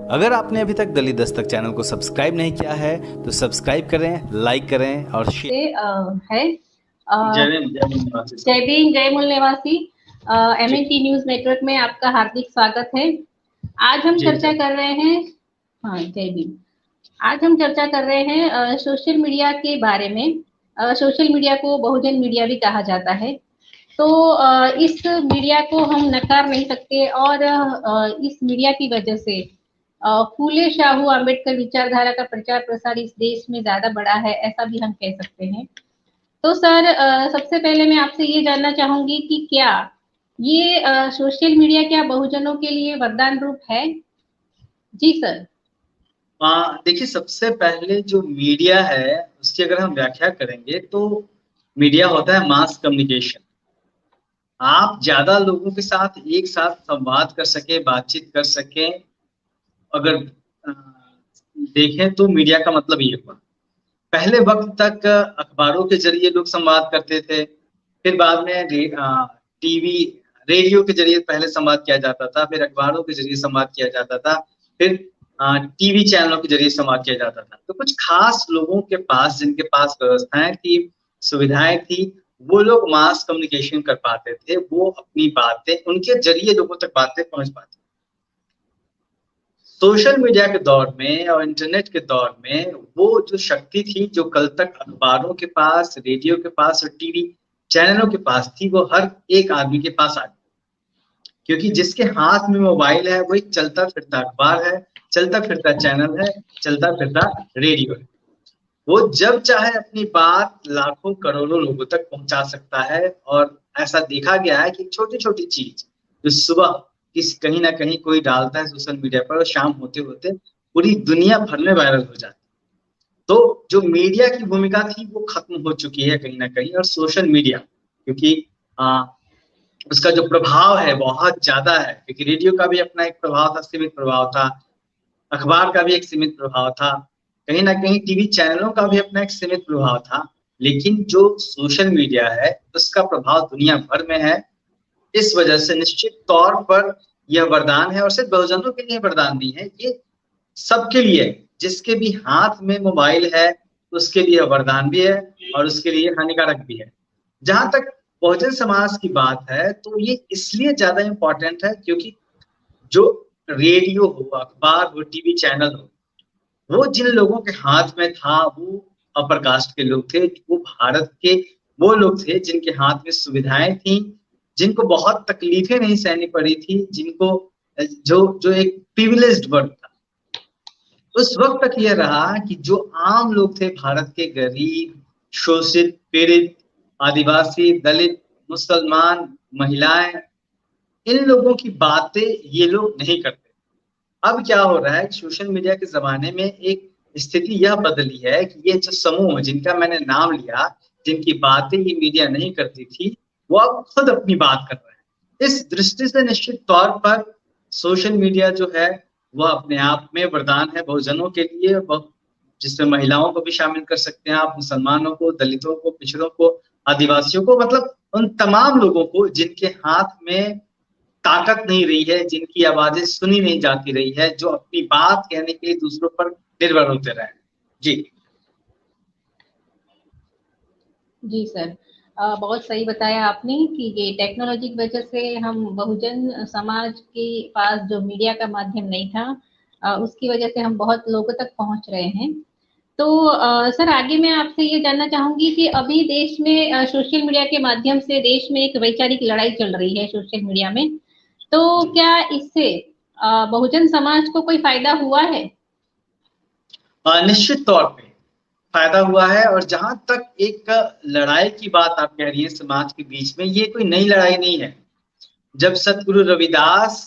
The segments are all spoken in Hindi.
अगर आपने अभी तक दलित दस्तक चैनल को सब्सक्राइब नहीं किया है तो सब्सक्राइब करें, लाइक करें और शेयर है जय भीम जय मूल निवासी MNT न्यूज नेटवर्क में आपका हार्दिक स्वागत है। आज हम चर्चा कर रहे हैं जय भीम। आज हम चर्चा कर रहे हैं सोशल मीडिया के बारे में। सोशल मीडिया को बहुजन मीडिया भी कहा जाता है, तो इस मीडिया को हम नकार नहीं सकते और इस मीडिया की वजह से फूले शाहू अंबेडकर विचारधारा का प्रचार प्रसार इस देश में ज्यादा बढ़ा है, ऐसा भी हम कह सकते हैं। तो सर, सबसे पहले मैं आपसे ये जानना चाहूंगी कि क्या ये सोशल मीडिया क्या बहुजनों के लिए वरदान रूप है? जी सर। देखिए, सबसे पहले जो मीडिया है उसकी अगर हम व्याख्या करेंगे तो मीडिया होता है मास कम्युनिकेशन। आप ज्यादा लोगों के साथ एक साथ संवाद कर सके, बातचीत कर सके, अगर देखें तो मीडिया का मतलब ये हुआ। पहले वक्त तक अखबारों के जरिए लोग संवाद करते थे, फिर बाद में टीवी रेडियो के जरिए पहले संवाद किया जाता था, फिर अखबारों के जरिए संवाद किया जाता था, फिर टीवी चैनलों के जरिए संवाद किया जाता था। तो कुछ खास लोगों के पास, जिनके पास व्यवस्थाएं थी, सुविधाएं थी, वो लोग मास कम्युनिकेशन कर पाते थे। वो अपनी बातें, उनके जरिए लोगों तक बातें पहुंच पाती। सोशल मीडिया के दौर में और इंटरनेट के दौर में वो जो शक्ति थी जो कल तक अखबारों के पास, रेडियो के पास और टीवी चैनलों के पास थी, वो हर एक आदमी के पास आ गई। क्योंकि जिसके हाथ में मोबाइल है वो एक चलता फिरता अखबार है, चलता फिरता चैनल है, चलता फिरता रेडियो है। वो जब चाहे अपनी बात लाखों करोड़ों लोगों तक पहुंचा सकता है। और ऐसा देखा गया है कि छोटी छोटी चीज जो सुबह कहीं ना कहीं कोई डालता है सोशल मीडिया पर, और शाम होते होते पूरी दुनिया भर में वायरल हो जाती है। तो जो मीडिया की भूमिका थी वो खत्म हो चुकी है कहीं ना कहीं। और सोशल मीडिया, क्योंकि उसका जो प्रभाव है बहुत ज्यादा है, क्योंकि रेडियो का भी अपना एक प्रभाव था, सीमित प्रभाव था, अखबार का भी एक सीमित प्रभाव था, कहीं ना कहीं टीवी चैनलों का भी अपना एक सीमित प्रभाव था। लेकिन जो सोशल मीडिया है उसका प्रभाव दुनिया भर में है। इस वजह से निश्चित तौर पर यह वरदान है, और सिर्फ बहुजनों के लिए वरदान नहीं है, ये सबके लिए, जिसके भी हाथ में मोबाइल है उसके लिए वरदान भी है और उसके लिए हानिकारक भी है। जहां तक बहुजन समाज की बात है तो ये इसलिए ज्यादा इंपॉर्टेंट है क्योंकि जो रेडियो हो, अखबार हो, टीवी चैनल हो, वो जिन लोगों के हाथ में था वो अपर कास्ट के लोग थे। वो भारत के वो लोग थे जिनके हाथ में सुविधाएं थी, जिनको बहुत तकलीफें नहीं सहनी पड़ी थी, जिनको जो जो एक प्रिविलेज्ड वर्ग था। उस वक्त तक यह रहा कि जो आम लोग थे, भारत के गरीब, शोषित, पीड़ित, आदिवासी, दलित, मुसलमान, महिलाएं, इन लोगों की बातें ये लोग नहीं करते। अब क्या हो रहा है, सोशल मीडिया के जमाने में एक स्थिति यह बदली है कि ये जो समूह जिनका मैंने नाम लिया, जिनकी बातें ये मीडिया नहीं करती थी, वो अब खुद अपनी बात कर रहे हैं। इस दृष्टि से निश्चित तौर पर सोशल मीडिया जो है वह अपने आप में वरदान है बहुजनों के लिए, जिसमें महिलाओं को भी शामिल कर सकते हैं आप, मुसलमानों को, दलितों को, पिछड़ों को, आदिवासियों को, मतलब उन तमाम लोगों को जिनके हाथ में ताकत नहीं रही है, जिनकी आवाजें सुनी नहीं जाती रही है, जो अपनी बात कहने के लिए दूसरों पर निर्भर होते रहे। जी जी सर, बहुत सही बताया आपने कि ये टेक्नोलॉजी की वजह से हम बहुजन समाज के पास जो मीडिया का माध्यम नहीं था, उसकी वजह से हम बहुत लोगों तक पहुंच रहे हैं। तो सर, आगे मैं आपसे ये जानना चाहूंगी कि अभी देश में सोशल मीडिया के माध्यम से देश में एक वैचारिक लड़ाई चल रही है सोशल मीडिया में। तो क्या इससे बहुजन समाज को कोई फायदा हुआ है? निश्चित तौर पे फायदा हुआ है। और जहां तक एक लड़ाई की बात आप कह रही हैं समाज के बीच में, ये कोई नई लड़ाई नहीं है। जब सतगुरु रविदास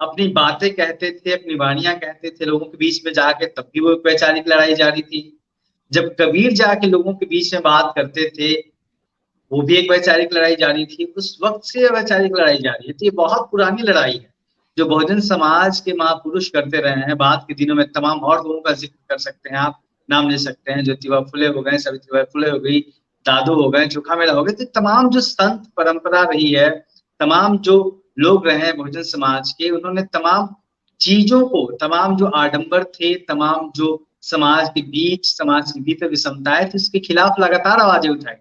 अपनी बातें कहते थे, अपनी वाणियां कहते थे लोगों के बीच में जाके, तब भी वो एक वैचारिक लड़ाई जारी थी। जब कबीर जाके लोगों के बीच में बात करते थे, वो भी एक वैचारिक लड़ाई जारी थी। उस वक्त से वैचारिक लड़ाई जारी है। तो ये बहुत पुरानी लड़ाई है जो बहुजन समाज के महापुरुष करते रहे हैं। बाद के दिनों में तमाम और लोगों का जिक्र कर सकते हैं, आप नाम ले सकते हैं, ज्योतिबा फुले हो गए, सावित्रीबाई फुले हो गई, दादू हो गए, चोखा मेला हो गए। तो तमाम जो संत परंपरा रही है, तमाम जो लोग रहे हैं बहुजन समाज के, उन्होंने तमाम चीजों को, तमाम जो आडंबर थे, तमाम जो समाज के बीच, समाज के भीतर विषमताएं थी, उसके खिलाफ लगातार आवाजें उठाई।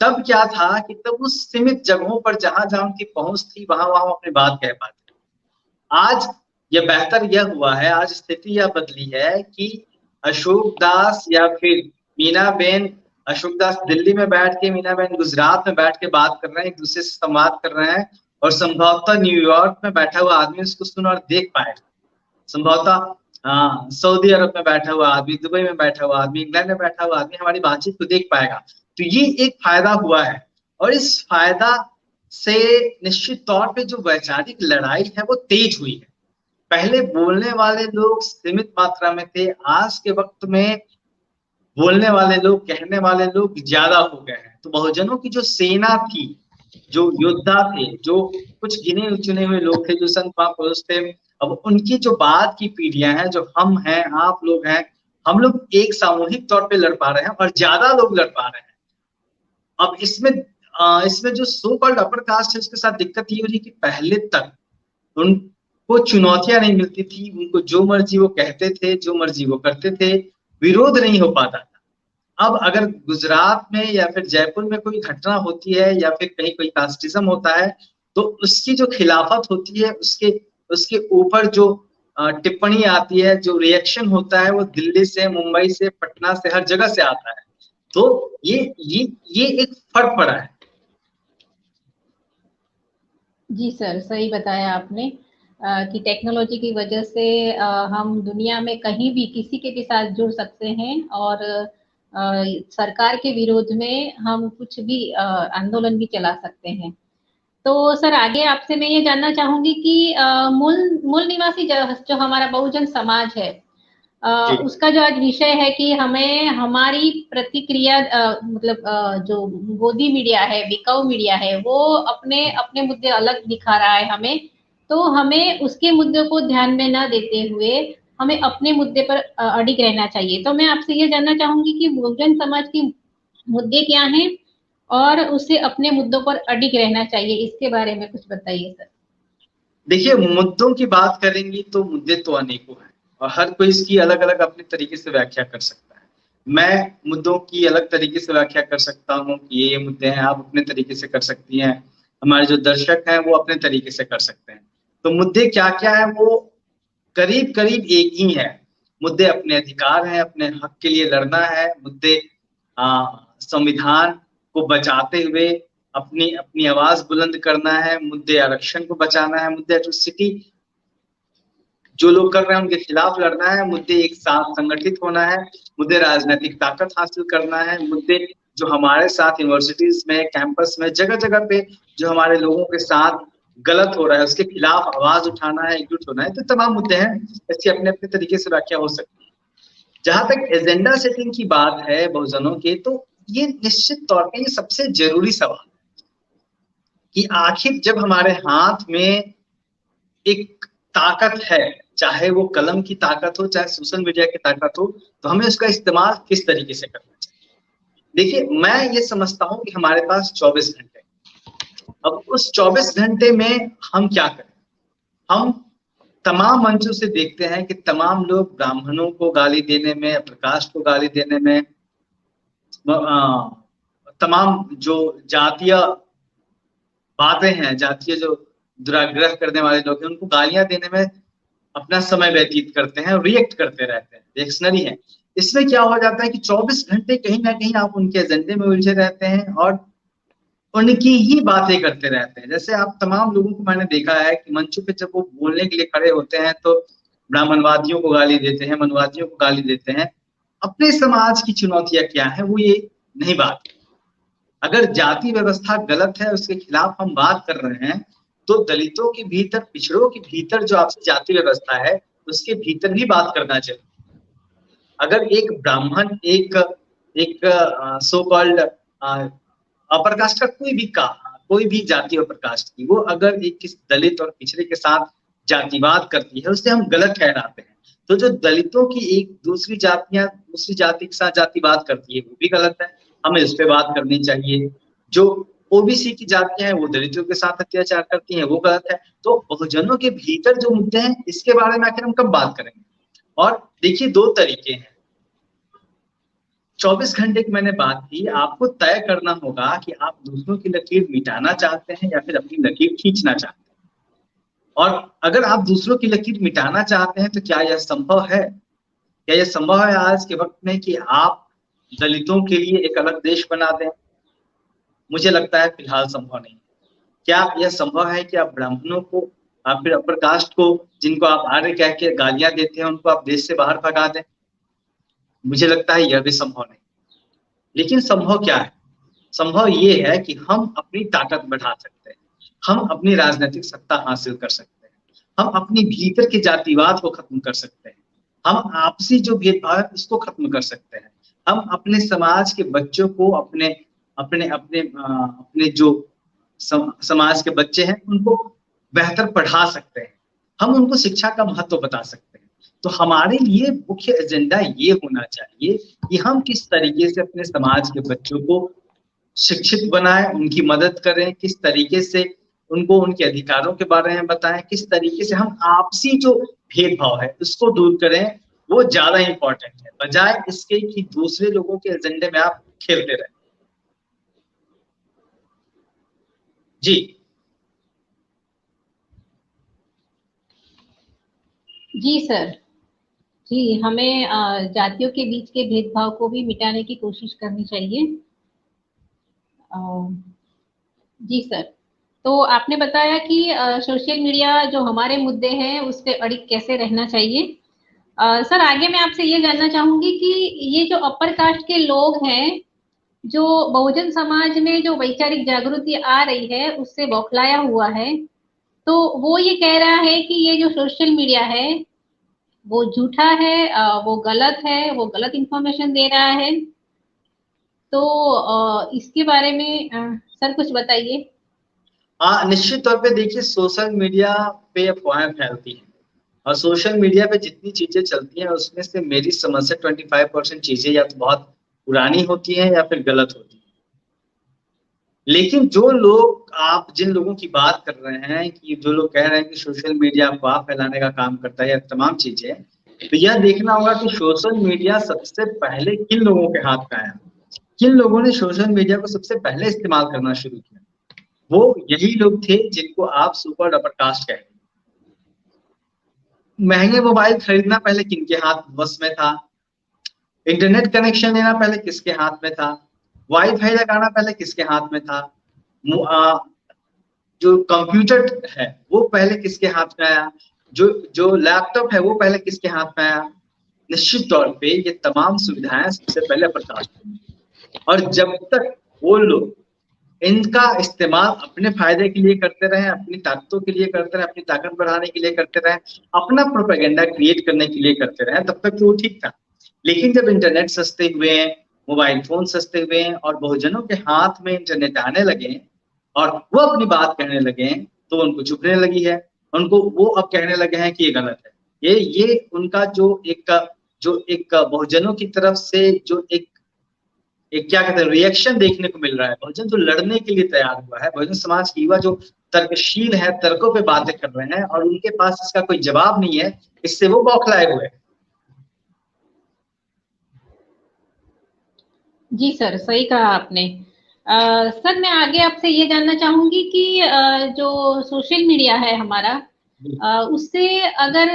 तब क्या था कि तब उस सीमित जगहों पर जहां जहां उनकी पहुंच थी वहां वहां अपनी बात कह पाते। आज यह बेहतर यह हुआ है, आज स्थिति यह बदली है कि अशोक दास या फिर मीनाबेन, अशोक दास दिल्ली में बैठ के, मीनाबेन गुजरात में बैठ के बात कर रहे हैं, एक दूसरे से संवाद कर रहे हैं, और संभवतः न्यूयॉर्क में बैठा हुआ आदमी उसको सुन और देख पाएगा। संभवतः सऊदी अरब में बैठा हुआ आदमी, दुबई में बैठा हुआ आदमी, इंग्लैंड में बैठा हुआ आदमी हमारी बातचीत को देख पाएगा। तो ये एक फायदा हुआ है, और इस फायदा से निश्चित तौर पे जो वैचारिक लड़ाई है वो तेज हुई है। पहले बोलने वाले लोग सीमित मात्रा में थे, आज के वक्त में बोलने वाले लोग, कहने वाले लोग ज्यादा हो गए हैं। तो बहुजनों की जो सेना थी, जो योद्धा थे, जो कुछ गिने चुने हुए लोग थे, जो संत महापुरुष थे, अब उनकी जो बाद की पीढ़ियां हैं, जो हम हैं, आप लोग हैं, हम लोग एक सामूहिक तौर पे लड़ पा रहे हैं और ज्यादा लोग लड़ पा रहे हैं। अब इसमें जो सो कॉल्ड अपर कास्ट है उसके साथ दिक्कत ये हो रही है कि पहले तक उनको चुनौतियां नहीं मिलती थी, उनको जो मर्जी वो कहते थे, जो मर्जी वो करते थे, विरोध नहीं हो पाता था। अब अगर गुजरात में या फिर जयपुर में कोई घटना होती है या फिर कहीं कोई कास्टिज्म होता है, तो उसकी जो खिलाफत होती है, उसके ऊपर जो टिप्पणी आती है, जो रिएक्शन होता है, वो दिल्ली से, मुंबई से, पटना से, हर जगह से आता है। तो ये एक फर्क पड़ा है। जी सर, सही बताया आपने कि टेक्नोलॉजी की वजह से हम दुनिया में कहीं भी किसी के भी साथ जुड़ सकते हैं, और सरकार के विरोध में हम कुछ भी आंदोलन भी चला सकते हैं। तो सर, आगे आपसे मैं ये जानना चाहूंगी कि मूल निवासी जो हमारा बहुजन समाज है, उसका जो आज विषय है कि हमें हमारी प्रतिक्रिया, मतलब जो गोदी मीडिया है, बिकाऊ मीडिया है, वो अपने अपने मुद्दे अलग दिखा रहा है हमें, तो हमें उसके मुद्दे को ध्यान में ना देते हुए हमें अपने मुद्दे पर अडिग रहना चाहिए। तो मैं आपसे ये जानना चाहूंगी कि बहुजन समाज के मुद्दे क्या हैं और उसे अपने मुद्दों पर अडिग रहना चाहिए, इसके बारे में कुछ बताइए सर। देखिए, मुद्दों की बात करेंगी तो मुद्दे तो अनेकों हैं और हर कोई इसकी अलग अलग अपने तरीके से व्याख्या कर सकता है। मैं मुद्दों की अलग तरीके से व्याख्या कर सकता हूँ कि ये मुद्दे हैं, आप अपने तरीके से कर सकती हैं, हमारे जो दर्शक हैं वो अपने तरीके से कर सकते हैं। तो मुद्दे क्या क्या है, वो करीब करीब एक ही है। मुद्दे अपने अधिकार हैं, अपने हक के लिए लड़ना है, मुद्दे संविधान को बचाते हुए अपनी अपनी आवाज बुलंद करना है, मुद्दे आरक्षण को बचाना है, मुद्दे एट्रोसिटी जो लोग कर रहे हैं उनके खिलाफ लड़ना है, मुद्दे एक साथ संगठित होना है, मुद्दे राजनीतिक ताकत हासिल करना है, मुद्दे जो हमारे साथ यूनिवर्सिटीज में, कैंपस में, जगह जगह पे जो हमारे लोगों के साथ गलत हो रहा है उसके खिलाफ आवाज उठाना है, एकजुट होना है। तो तमाम मुद्दे हैं, इसकी अपने अपने तरीके से व्याख्या हो सकती है। जहां तक एजेंडा सेटिंग की बात है बहुजनों के, तो ये निश्चित तौर पर ये सबसे जरूरी सवाल कि आखिर जब हमारे हाथ में एक ताकत है, चाहे वो कलम की ताकत हो, चाहे सोशल मीडिया की ताकत हो, तो हमें उसका इस्तेमाल किस तरीके से करना चाहिए। देखिए, मैं ये समझता हूं कि हमारे पास 24 घंटे, अब उस 24 घंटे में हम क्या करें। हम तमाम मंचों से देखते हैं कि तमाम लोग ब्राह्मणों को गाली देने में, प्रकाश को गाली देने में, तमाम जो जातीय बातें हैं, जातीय जो दुराग्रह करने वाले लोग हैं, उनको गालियां देने में अपना समय व्यतीत करते हैं, रिएक्ट करते रहते हैं, रिएक्शनरी है। इसमें क्या हो जाता है कि 24 घंटे कहीं ना कहीं आप उनके एजेंडे में उलझे रहते हैं और उनकी ही बातें करते रहते हैं। जैसे आप तमाम लोगों को मैंने देखा है कि मंचों पे जब वो बोलने के लिए खड़े होते हैं तो ब्राह्मणवादियों को गाली देते हैं, मनवादियों को गाली देते हैं। अपने समाज की चुनौतियां क्या है वो ये नहीं बात। अगर जाति व्यवस्था गलत है, उसके खिलाफ हम बात कर रहे हैं, तो दलितों के भीतर, पिछड़ों के भीतर जो आपसी जाति व्यवस्था है उसके भीतर भी बात करना चाहिए। अगर एक ब्राह्मण, एक सो कॉल्ड अपर कास्ट का कोई भी जाति अपर कास्ट की, वो अगर एक किस दलित और पिछड़े के साथ जातिवाद करती है, उससे हम गलत ठहराते हैं। तो जो दलितों की एक दूसरी जाति के साथ जातिवाद करती है वो भी गलत है, हमें इस पे बात करनी चाहिए। जो ओबीसी की जातियां हैं वो दलितों के साथ अत्याचार करती हैं, वो गलत है। तो बहुजनों के भीतर जो मुद्दे हैं इसके बारे में आखिर हम कब बात करेंगे? और देखिए, दो तरीके हैं। 24 घंटे की मैंने बात की, आपको तय करना होगा कि आप दूसरों की लकीर मिटाना चाहते हैं या फिर अपनी लकीर खींचना चाहते हैं। और अगर आप दूसरों की लकीर मिटाना चाहते हैं तो क्या यह संभव है? क्या यह संभव है आज के वक्त में कि आप दलितों के लिए एक अलग देश बना दें? मुझे लगता है फिलहाल संभव नहीं। क्या यह संभव है कि आप ब्राह्मणों को, आप फिर अपर कास्ट को, जिनको आप आर्य कह के गालियां देते हैं, उनको आप देश से बाहर भगा दें? मुझे लगता है यह भी संभव नहीं। लेकिन संभव क्या है? संभव ये है कि हम अपनी ताकत बढ़ा सकते हैं, हम अपनी राजनीतिक सत्ता हासिल कर सकते हैं, हम अपनी भीतर के जातिवाद को खत्म कर सकते हैं, हम आपसी जो भेदभाव है उसको खत्म कर सकते हैं, हम अपने समाज के बच्चों को अपने अपने अपने अपने जो समाज के बच्चे हैं उनको बेहतर पढ़ा सकते हैं, हम उनको शिक्षा का महत्व बता सकते हैं। तो हमारे लिए मुख्य एजेंडा ये होना चाहिए कि हम किस तरीके से अपने समाज के बच्चों को शिक्षित बनाएं, उनकी मदद करें, किस तरीके से उनको उनके अधिकारों के बारे में बताएं, किस तरीके से हम आपसी जो भेदभाव है उसको दूर करें, वो ज्यादा इंपॉर्टेंट है, बजाय इसके कि दूसरे लोगों के एजेंडे में आप खेलते रहें। जी जी सर। जी, हमें जातियों के बीच के भेदभाव को भी मिटाने की कोशिश करनी चाहिए। अ, जी सर। तो आपने बताया कि सोशल मीडिया जो हमारे मुद्दे हैं उस पे अड़िग कैसे रहना चाहिए। सर, आगे मैं आपसे ये जानना चाहूंगी कि ये जो अपर कास्ट के लोग हैं, जो बहुजन समाज में जो वैचारिक जागृति आ रही है उससे बौखलाया हुआ है, तो वो ये कह रहा है कि ये जो सोशल मीडिया है वो झूठा है, वो गलत है, वो गलत इंफॉर्मेशन दे रहा है। तो इसके बारे में सर कुछ बताइए। हाँ, निश्चित तौर पे देखिए, सोशल मीडिया पे अफवाहें फैलती हैं और सोशल मीडिया पे जितनी चीजें चलती हैं उसमें से मेरी समझ से 25% चीजें या तो बहुत पुरानी होती हैं या फिर गलत होती हैं। लेकिन जो लोग, आप जिन लोगों की बात कर रहे हैं कि जो लोग कह रहे हैं कि सोशल मीडिया अफवाह फैलाने का काम करता है या तमाम चीजें, तो यह देखना होगा कि सोशल मीडिया सबसे पहले किन लोगों के हाथ में आया, किन लोगों ने सोशल मीडिया को सबसे पहले इस्तेमाल करना शुरू किया। वो यही लोग थे जिनको आप सुपर डुपर कास्ट कहते हैं। महंगे मोबाइल खरीदना पहले किनके हाथ वश में था? इंटरनेट कनेक्शन लेना पहले किसके हाथ में था? वाईफाई लगाना पहले किसके हाथ में था? जो कंप्यूटर है वो पहले किसके हाथ में आया? जो जो लैपटॉप है वो पहले किसके हाथ में आया? निश्चित तौर पे ये तमाम सुविधाएं सबसे पहले प्रकाश में, और जब तक वो लोग इनका इस्तेमाल अपने फायदे के लिए करते रहे, अपनी ताकतों के लिए करते रहे, अपनी ताकत बढ़ाने के लिए करते रहे, अपना प्रोपेगेंडा क्रिएट करने के लिए करते रहे, तब तक तो वो ठीक था। लेकिन जब इंटरनेट सस्ते हुए हैं, मोबाइल फोन सस्ते हुए हैं और बहुजनों के हाथ में इंटरनेट आने लगे और वो अपनी बात कहने लगे, तो उनको चुभने लगी है, उनको वो अब कहने लगे हैं कि ये गलत है। ये उनका जो एक बहुजनों की तरफ से जो एक क्या कहते हैं रिएक्शन देखने को मिल रहा है। बहुजन जो लड़ने के लिए तैयार हुआ है, बहुजन समाज की युवा जो तर्कशील है, तर्कों पे बातें कर रहे हैं और उनके पास इसका कोई जवाब नहीं है, इससे वो बौखलाए हुए हैं। जी सर, सही कहा आपने। सर, मैं आगे आपसे ये जानना चाहूंगी कि जो सोशल मीडिया है हमारा, उससे अगर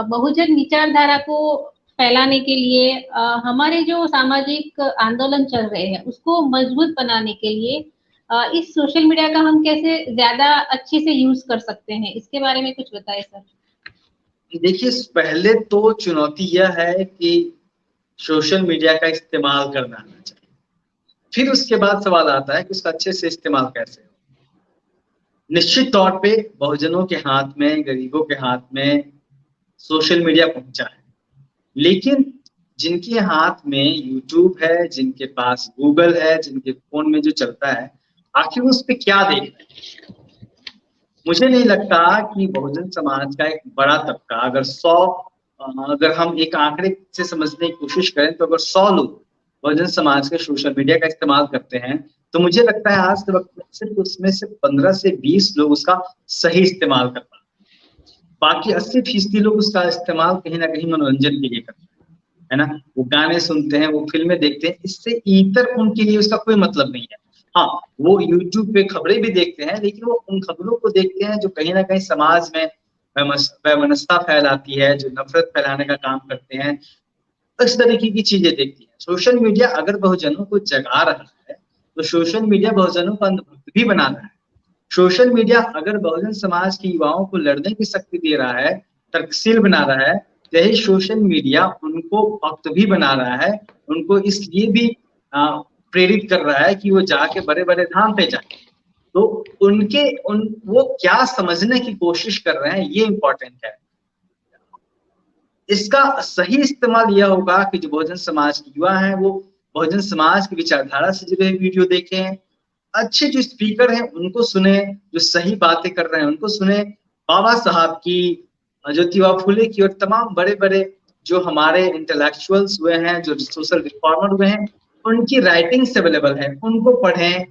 बहुजन विचारधारा को फैलाने के लिए हमारे जो सामाजिक आंदोलन चल रहे हैं उसको मजबूत बनाने के लिए इस सोशल मीडिया का हम कैसे ज्यादा अच्छे से यूज कर सकते हैं, इसके बारे में कुछ बताएं सर। देखिए, पहले तो चुनौती यह है कि सोशल मीडिया का इस्तेमाल करना आना चाहिए, फिर उसके बाद सवाल आता है कि उसका अच्छे से इस्तेमाल कैसे हो। निश्चित तौर पे बहुजनों के हाथ में, गरीबों के हाथ में सोशल मीडिया पहुंचा है, लेकिन जिनके हाथ में यूट्यूब है, जिनके पास गूगल है, जिनके फोन में जो चलता है, आखिर उस पे क्या देख रहे हैं? मुझे नहीं लगता कि बहुजन समाज का एक बड़ा तबका, अगर हम एक आंकड़े से समझने की कोशिश करें तो अगर 100 लोग बहुजन समाज के सोशल मीडिया का इस्तेमाल करते हैं तो मुझे लगता है आज के वक्त में सिर्फ उसमें से 15 से 20 लोग उसका सही इस्तेमाल कर पाते हैं। बाकी 80% लोग उसका इस्तेमाल कहीं ना कहीं मनोरंजन के लिए करते हैं, है ना। वो गाने सुनते हैं, वो फिल्में देखते हैं, इससे इतर उनके लिए उसका कोई मतलब नहीं है। हाँ, वो YouTube पे खबरें भी देखते हैं, लेकिन वो उन खबरों को देखते हैं जो कहीं ना कहीं समाज में वैमनस्यता फैलाती है, जो नफरत फैलाने का काम करते हैं, इस तरीके की चीजें देखती है। सोशल मीडिया अगर बहुजनों को जगा रहा है, तो सोशल मीडिया बहुजनों को अंधभक्त भी बना रहा है। सोशल मीडिया अगर बहुजन समाज के युवाओं को लड़ने की शक्ति दे रहा है, तर्कशील बना रहा है, तो यही सोशल मीडिया उनको भक्त भी बना रहा है, उनको इसलिए भी प्रेरित कर रहा है कि वो जाके बड़े बड़े धाम पे जाए। तो वो क्या समझने की कोशिश कर रहे हैं, ये इंपॉर्टेंट है। इसका सही इस्तेमाल यह होगा कि जो बहुजन समाज के युवा हैं वो बहुजन समाज की विचारधारा से जुड़े वीडियो देखें, अच्छे जो स्पीकर हैं उनको सुने, जो सही बातें कर रहे हैं उनको सुने। बाबा साहब की, ज्योतिबा फुले की और तमाम बड़े बड़े जो हमारे इंटेलेक्चुअल्स हुए हैं, जो सोशल रिफॉर्मर हुए हैं, उनकी राइटिंग्स अवेलेबल है, उनको पढ़ें।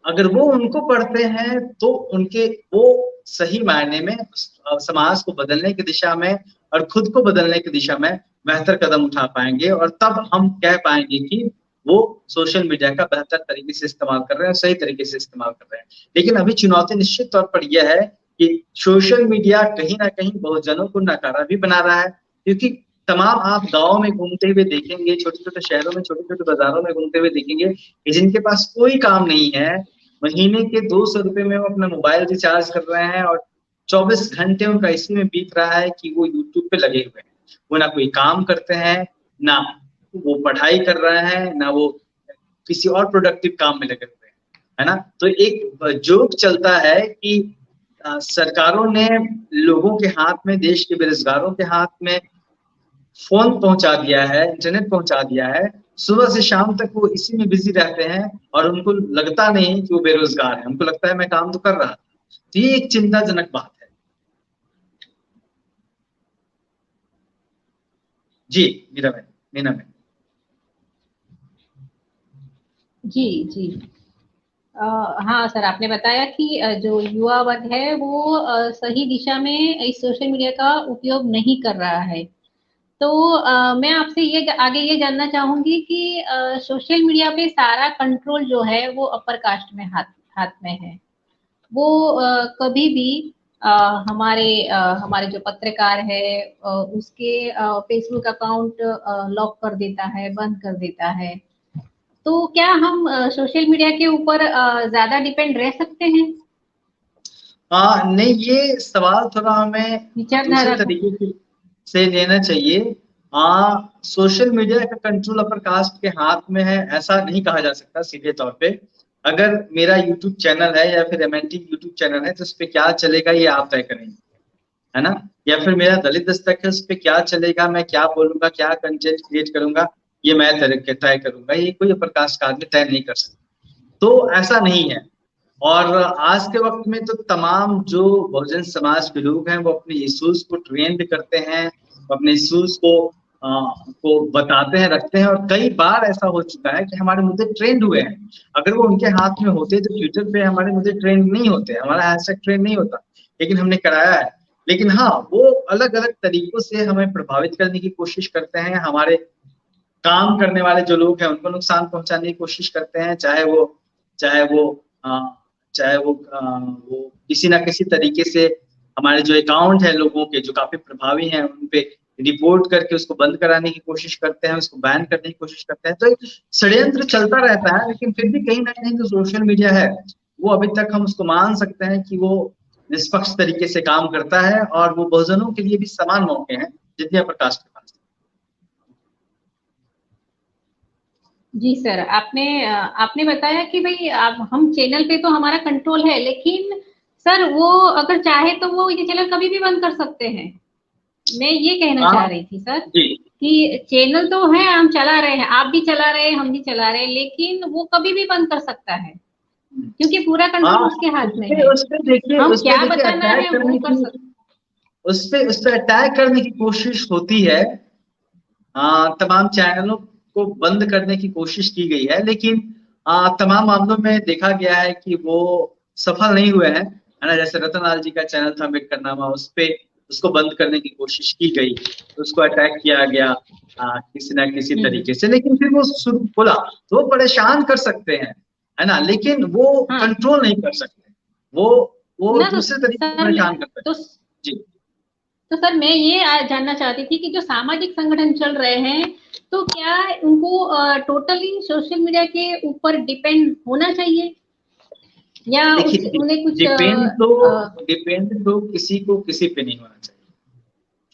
अगर वो उनको पढ़ते हैं तो उनके वो सही मायने में समाज को बदलने की दिशा में और खुद को बदलने की दिशा में बेहतर कदम उठा पाएंगे, और तब हम कह पाएंगे कि वो सोशल मीडिया का बेहतर तरीके से इस्तेमाल कर रहे हैं, सही तरीके से इस्तेमाल कर रहे हैं। लेकिन अभी चुनौती निश्चित तौर पर यह है कि सोशल मीडिया कहीं ना कहीं बहुजनों को नकारा भी बना रहा है, क्योंकि तमाम आप गाँव में घूमते हुए देखेंगे, छोटे छोटे शहरों में, छोटे छोटे बाजारों में घूमते हुए देखेंगे कि जिनके पास कोई काम नहीं है, महीने के 200 रुपए में वो अपना मोबाइल रिचार्ज कर रहे हैं और 24 घंटे उनका इसी में बीत रहा है कि वो यूट्यूब पे लगे हुए हैं। वो ना कोई काम करते हैं, ना वो पढ़ाई कर रहे हैं, ना वो किसी और प्रोडक्टिव काम में लगे हुए हैं, है ना। तो एक जोक चलता है कि सरकारों ने लोगों के हाथ में, देश के बेरोजगारों के हाथ में फोन पहुंचा दिया है, इंटरनेट पहुंचा दिया है, सुबह से शाम तक वो इसी में बिजी रहते हैं और उनको लगता नहीं कि वो बेरोजगार है, उनको लगता है मैं काम तो कर रहा था। तो ये एक चिंताजनक बात है। जी मीरा मैम। जी। हाँ सर, आपने बताया कि जो युवा वर्ग है वो सही दिशा में इस सोशल मीडिया का उपयोग नहीं कर रहा है। तो मैं आपसे ये आगे ये जानना चाहूंगी कि सोशल मीडिया पे सारा कंट्रोल जो है वो अपर कास्ट में हाथ में है। वो कभी भी हमारे जो पत्रकार है उसके फेसबुक अकाउंट लॉक कर देता है, बंद कर देता है। तो क्या हम सोशल मीडिया के ऊपर ज्यादा डिपेंड रह सकते हैं? नहीं, ये सवाल थोड़ा हमें दूसरे तरीके से लेना चाहिए। सोशल मीडिया का कंट्रोल अपर कास्ट के हाथ में है ऐसा नहीं कहा जा सकता सीधे तौर पे। अगर मेरा यूट्यूब चैनल है या फिर MNT यूट्यूब चैनल है तो उस पर क्या चलेगा ये आप तय करेंगे, है ना। या फिर मेरा दलित दस्तक है, उस पर क्या चलेगा, मैं क्या बोलूंगा, क्या कंटेंट क्रिएट करूंगा, ये मैं तय करूंगा, ये कोई अपर कास्ट का आदमी तय नहीं कर सकता। तो ऐसा नहीं है। और आज के वक्त में तो तमाम जो बहुजन समाज के लोग हैं वो अपने इश्यूज को ट्रेंड करते हैं, अपने इश्यूज को बताते हैं, रखते हैं। और कई बार ऐसा हो चुका है कि हमारे मुद्दे ट्रेंड हुए हैं। अगर वो उनके हाथ में होते तो ट्विटर पे हमारे मुद्दे ट्रेंड नहीं होते, हमारा हैशटैग ट्रेंड नहीं होता, लेकिन हमने कराया है। लेकिन हाँ, वो अलग अलग तरीकों से हमें प्रभावित करने की कोशिश करते हैं, हमारे काम करने वाले जो लोग हैं उनको नुकसान पहुंचाने की कोशिश करते हैं, चाहे वो किसी ना किसी तरीके से हमारे जो अकाउंट है लोगों के जो काफी प्रभावी हैं उन पे रिपोर्ट करके उसको बंद कराने की कोशिश करते हैं, उसको बैन करने की कोशिश करते हैं। तो एक षड्यंत्र चलता रहता है। लेकिन फिर भी कहीं ना कहीं जो सोशल मीडिया है वो अभी तक हम उसको मान सकते हैं कि वो निष्पक्ष तरीके से काम करता है और वो बहुजनों के लिए भी समान मौके हैं जितने प्रकाश के पास। जी सर, आपने बताया कि भाई हम चैनल पे तो हमारा कंट्रोल है, लेकिन सर वो अगर चाहे तो वो ये चैनल कभी भी बंद कर सकते हैं। मैं ये कहना चाह रही थी सर कि चैनल तो है, हम चला रहे हैं, आप भी चला रहे हैं, हम भी चला रहे हैं, लेकिन वो कभी भी बंद कर सकता है क्योंकि पूरा कंट्रोल उसके हाथ में है। हम क्या बताना है वो कर सकते। उस पर अटैक करने की कोशिश होती है, तमाम चैनलों को बंद करने की कोशिश की गई है। लेकिन तमाम मामलों में देखा गया है कि वो सफल नहीं हुए हैं, है ना। जैसे रतनलाल जी का चैनल था अम्बेडकरनामा, उस पे उसको बंद करने की कोशिश की गई, तो उसको अटैक किया गया किसी ना किसी तरीके से, लेकिन फिर वो शुरू खुला। तो वो परेशान कर सकते हैं, है ना, लेकिन वो हाँ। कंट्रोल नहीं कर सकते, वो ना तो दूसरे तरीके से सर परेशान कर सकते तो हैं। जी तो सर मैं ये जानना चाहती थी कि जो सामाजिक संगठन चल रहे हैं, तो क्या उनको टोटली सोशल मीडिया के ऊपर डिपेंड होना चाहिए, या देखिए, उन्हें कुछ डिपेंड तो किसी को किसी पे नहीं होना चाहिए,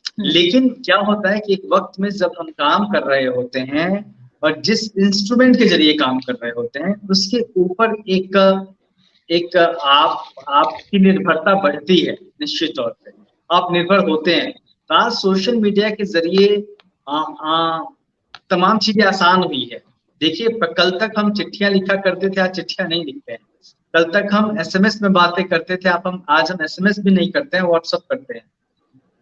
हम्म, लेकिन क्या होता है कि एक वक्त में जब हम काम कर रहे होते हैं और जिस इंस्ट्रूमेंट के जरिए काम कर रहे होते हैं उसके ऊपर एक एक आपकी निर्भरता बढ़ती है, निश्चित तौर पे आप निर्भर होते हैं। तो आज सोशल मीडिया के जरिए तमाम चीजें आसान हुई है। देखिए, कल तक हम चिट्ठियां लिखा करते थे, आज चिट्ठियां नहीं लिखते हैं। कल तक हम एसएमएस में बातें करते थे, आज हम एसएमएस भी नहीं करते हैं, व्हाट्सएप करते हैं।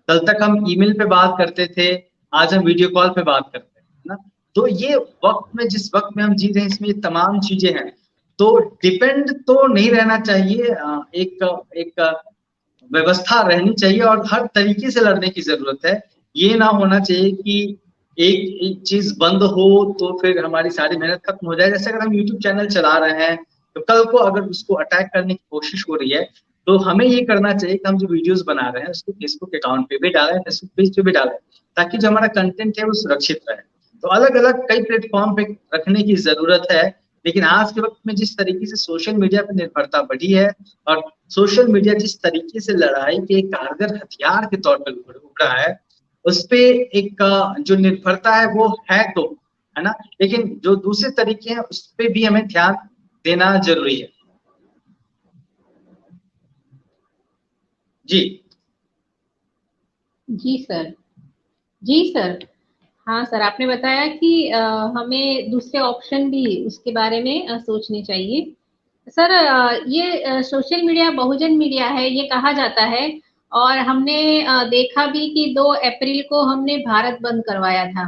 कल तक हम ईमेल पे बात करते थे, आज हम वीडियो कॉल पे बात करते हैं, ना। तो ये वक्त में, जिस वक्त में हम जी रहे हैं, इसमें ये तमाम चीजें हैं। तो डिपेंड तो नहीं रहना चाहिए, एक एक व्यवस्था रहनी चाहिए और हर तरीके से लड़ने की जरूरत है। ये ना होना चाहिए कि एक चीज बंद हो तो फिर हमारी सारी मेहनत खत्म हो जाए। जैसे अगर हम यूट्यूब चैनल चला रहे हैं, तो कल को अगर उसको अटैक करने की कोशिश हो रही है, तो हमें ये करना चाहिए कि हम जो वीडियोस बना रहे हैं उसको फेसबुक अकाउंट पे भी डालें, फेसबुक पेज पे भी डालें, ताकि जो हमारा कंटेंट है वो सुरक्षित रहे। तो अलग अलग कई प्लेटफॉर्म पे रखने की जरूरत है, लेकिन आज के वक्त में जिस तरीके से सोशल मीडिया पर निर्भरता बढ़ी है और सोशल मीडिया जिस तरीके से लड़ाई के एक कारगर हथियार के तौर पर उभरा है, उस पे एक जो निर्भरता है वो है, तो है ना, लेकिन जो दूसरे तरीके हैं उस पे भी हमें ध्यान देना जरूरी है। जी जी सर, जी सर। हाँ सर, आपने बताया कि हमें दूसरे ऑप्शन भी उसके बारे में सोचने चाहिए। सर ये सोशल मीडिया बहुजन मीडिया है, ये कहा जाता है, और हमने देखा भी कि 2 अप्रैल को हमने भारत बंद करवाया था,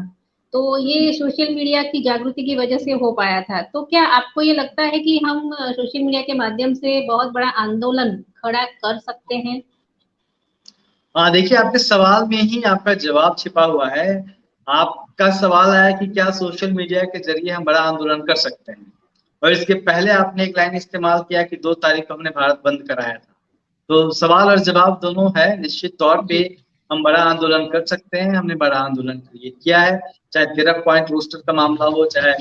तो ये सोशल मीडिया की जागृति की वजह से हो पाया था। तो क्या आपको ये लगता है कि हम सोशल मीडिया के माध्यम से बहुत बड़ा आंदोलन खड़ा कर सकते हैं? देखिए, आपके सवाल में ही आपका जवाब छिपा हुआ है। आपका सवाल आया कि क्या सोशल मीडिया के जरिए हम बड़ा आंदोलन कर सकते हैं, और इसके पहले आपने एक लाइन इस्तेमाल किया कि 2 तारीख को हमने भारत बंद कराया था। तो सवाल और जवाब दोनों है। निश्चित तौर पे हम बड़ा आंदोलन कर सकते हैं, हमने बड़ा आंदोलन किया है, चाहे 13 पॉइंट रोस्टर का मामला हो, चाहे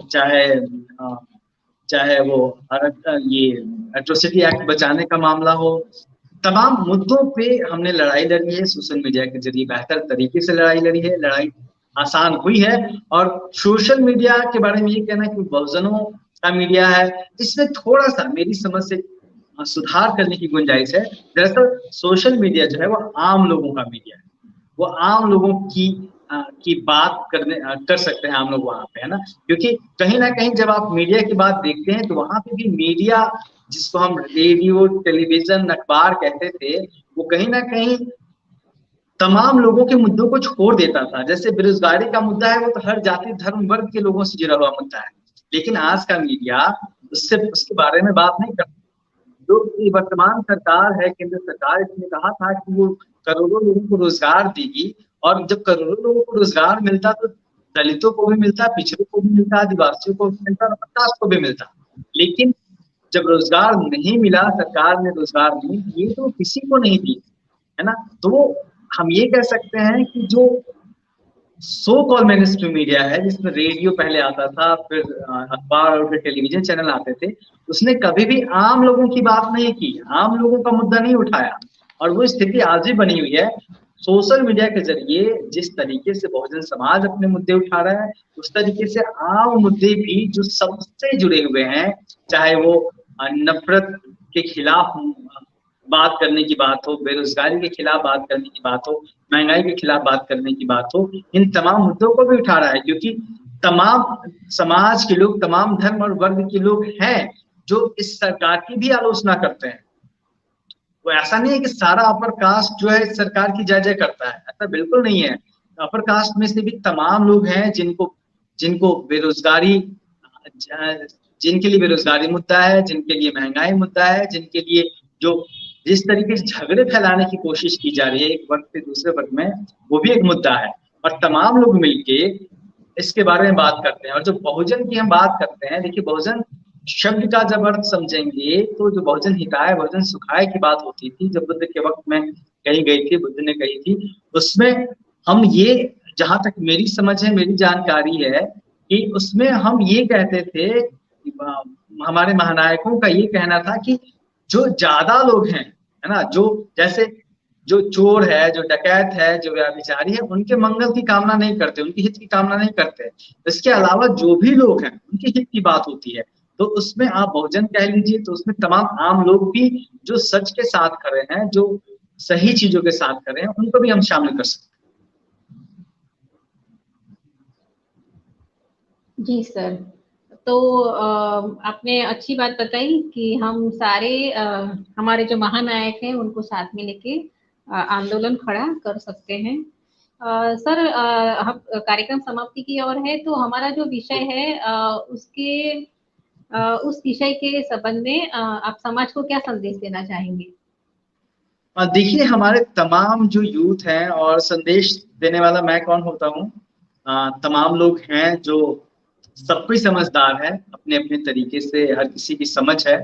चाहे चाहे वो ये एट्रोसिटी एक्ट बचाने का मामला हो। तमाम मुद्दों पे हमने लड़ाई लड़ी है, सोशल मीडिया के जरिए बेहतर तरीके से लड़ाई लड़ी है, लड़ाई आसान हुई है। और सोशल मीडिया के बारे में ये कहना कि बहुजनों का मीडिया है, इसमें थोड़ा सा मेरी समझ से सुधार करने की गुंजाइश है। दरअसल सोशल मीडिया जो है वो आम लोगों का मीडिया है, वो आम लोगों की बात कर सकते हैं आम लोग वहां पे, है ना। क्योंकि कहीं ना कहीं जब आप मीडिया की बात देखते हैं तो वहां पे भी मीडिया, जिसको हम रेडियो, टेलीविजन, अखबार कहते थे, वो कहीं ना कहीं तमाम लोगों के मुद्दों को छोड़ देता था। जैसे बेरोजगारी का मुद्दा है, वो तो हर जाति धर्म वर्ग के लोगों से जुड़ा हुआ मुद्दा है, लेकिन आज का मीडिया उसके बारे में बात नहीं करता। जो वर्तमान सरकार है, केंद्र सरकार, इसने कहा था कि वो करोड़ों लोगों को रोजगार देगी, और जब करोड़ों लोगों को रोजगार मिलता तो दलितों को भी मिलता, पिछड़ों को भी मिलता, आदिवासियों को भी मिलता, कास्ट को भी मिलता। लेकिन जब रोजगार नहीं मिला, सरकार ने रोजगार नहीं दिए, तो किसी को नहीं दिए, है ना। तो हम ये कह सकते हैं कि जो सो कॉल मेन स्ट्रीम मीडिया है, जिसमें रेडियो पहले आता था, फिर अखबार और फिर टेलीविजन चैनल आते थे, उसने कभी भी आम लोगों की बात नहीं की, आम लोगों का मुद्दा नहीं उठाया। और वो स्थिति आज भी बनी हुई है। सोशल मीडिया के जरिए जिस तरीके से बहुजन समाज अपने मुद्दे उठा रहा है, उस तरीके से आम मुद्दे भी जो सबसे जुड़े हुए हैं, चाहे वो नफरत के खिलाफ बात करने की बात हो, बेरोजगारी के खिलाफ बात करने की बात हो, महंगाई के खिलाफ बात करने की बात हो, इन तमाम मुद्दों को भी उठा रहा है। क्योंकि तमाम समाज के लोग, तमाम धर्म और वर्ग के लोग हैं जो इस सरकार की भी आलोचना करते हैं। वो ऐसा नहीं है कि सारा अपर कास्ट जो है इस सरकार की जय जय करता है, ऐसा बिल्कुल नहीं है। अपर कास्ट में से भी तमाम लोग हैं जिनको जिनको बेरोजगारी जिनके लिए बेरोजगारी मुद्दा है, जिनके लिए महंगाई मुद्दा है, जिनके लिए जो जिस तरीके से झगड़े फैलाने की कोशिश की जा रही है एक वर्ग से दूसरे वर्ग में, वो भी एक मुद्दा है। और तमाम लोग मिलके इसके बारे में बात करते हैं। और जो बहुजन की हम बात करते हैं, देखिए बहुजन शब्द का जब अर्थ समझेंगे तो जो बहुजन हिताय बहुजन सुखाय की बात होती थी, जब बुद्ध के वक्त में कही गई थी, बुद्ध ने कही थी, उसमें हम ये, जहां तक मेरी समझ है, मेरी जानकारी है कि उसमें हम ये कहते थे, हमारे महानायकों का ये कहना था कि जो ज्यादा लोग हैं, है ना, जो जैसे जो चोर है, जो डकैत है, जो व्यभिचारी है, उनके मंगल की कामना नहीं करते, उनकी हित की कामना नहीं करते। इसके अलावा जो भी लोग हैं उनकी हित की बात होती है। तो उसमें आप बहुजन कह लीजिए, तो उसमें तमाम आम लोग भी जो सच के साथ खड़े हैं, जो सही चीजों के साथ खड़े हैं, उनको भी हम शामिल कर सकते हैं। जी सर, तो आपने अच्छी बात बताई कि हम सारे हमारे जो महानायक हैं उनको साथ में लेके आंदोलन खड़ा कर सकते हैं। सर, हम कार्यक्रम समाप्ति की ओर है, तो हमारा जो विषय है उस विषय के संबंध में आप समाज को क्या संदेश देना चाहेंगे? देखिए, हमारे तमाम जो यूथ हैं, और संदेश देने वाला मैं कौन होता हूँ, तमाम लोग हैं जो सब कोई समझदार है अपने अपने तरीके से, हर किसी की समझ है।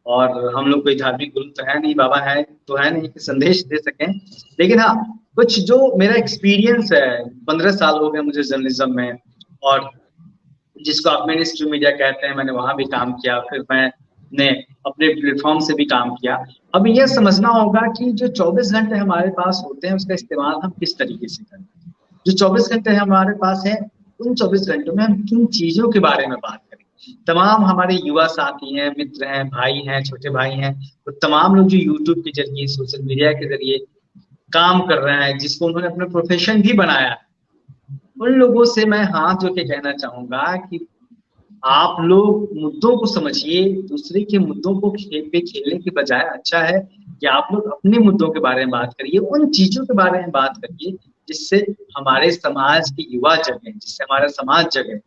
और हम लोग कोई धार्मिक गुरु तो है नहीं, बाबा है तो है नहीं कि संदेश दे सकें। लेकिन हाँ, कुछ जो मेरा एक्सपीरियंस है, 15 साल हो गए मुझे जर्नलिज्म में, और जिसको आप मेन स्ट्रीम मीडिया कहते हैं, मैंने वहां भी काम किया, फिर मैंने अपने प्लेटफॉर्म से भी काम किया। अब यह समझना होगा कि जो 24 घंटे हमारे पास होते हैं, उसका इस्तेमाल हम किस तरीके से करें। जो 24 घंटे हमारे पास है, उन 24 घंटों में हम किन चीजों के बारे में बात करें। तमाम हमारे युवा साथी हैं, मित्र हैं, भाई हैं, छोटे भाई हैं, तो तमाम लोग जो यूट्यूब के जरिए, सोशल मीडिया के जरिए काम कर रहे हैं, जिसको उन्होंने अपना प्रोफेशन भी बनाया, उन लोगों से मैं हाथ जोड़ के कहना चाहूंगा कि आप लोग मुद्दों को समझिए, दूसरे के मुद्दों को पे खेलने के बजाय अच्छा है कि आप लोग अपने मुद्दों के बारे में बात करिए, उन चीजों के बारे में बात करिए जिससे हमारे समाज के युवा जगे, जिससे हमारा समाज जगे।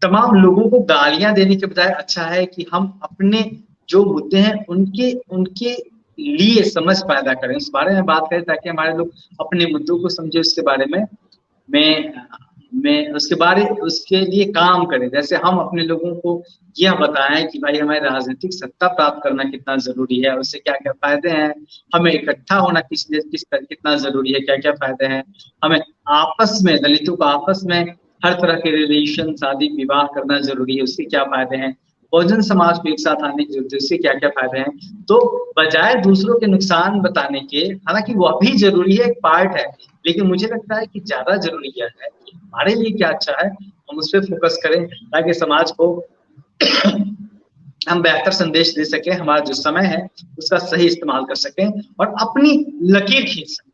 तमाम लोगों को गालियां देने के बजाय अच्छा है कि हम अपने जो मुद्दे हैं उनके लिए समझ पैदा करें, उस बारे में बात करें, ताकि हमारे लोग अपने मुद्दों को समझे, उसके बारे में उसके लिए काम करें। जैसे हम अपने लोगों को यह बताएं कि भाई हमें राजनीतिक सत्ता प्राप्त करना कितना जरूरी है, उससे क्या क्या फायदे हैं, हमें इकट्ठा होना कितना जरूरी है, क्या क्या फायदे हैं, हमें आपस में, दलितों को आपस में हर तरह के रिलेशन, शादी विवाह करना जरूरी है, उससे क्या फायदे हैं, बहुजन समाज को एक साथ आने की जरूरत है, उससे क्या क्या फायदे हैं। तो बजाय दूसरों के नुकसान बताने के, हालांकि वो भी जरूरी है, एक पार्ट है, लेकिन मुझे लगता है कि ज्यादा जरूरी यह है कि हमारे लिए क्या अच्छा है, हम उस पर फोकस करें, ताकि समाज को हम बेहतर संदेश दे सकें, हमारा जो समय है उसका सही इस्तेमाल कर सकें और अपनी लकीर खींच सकें।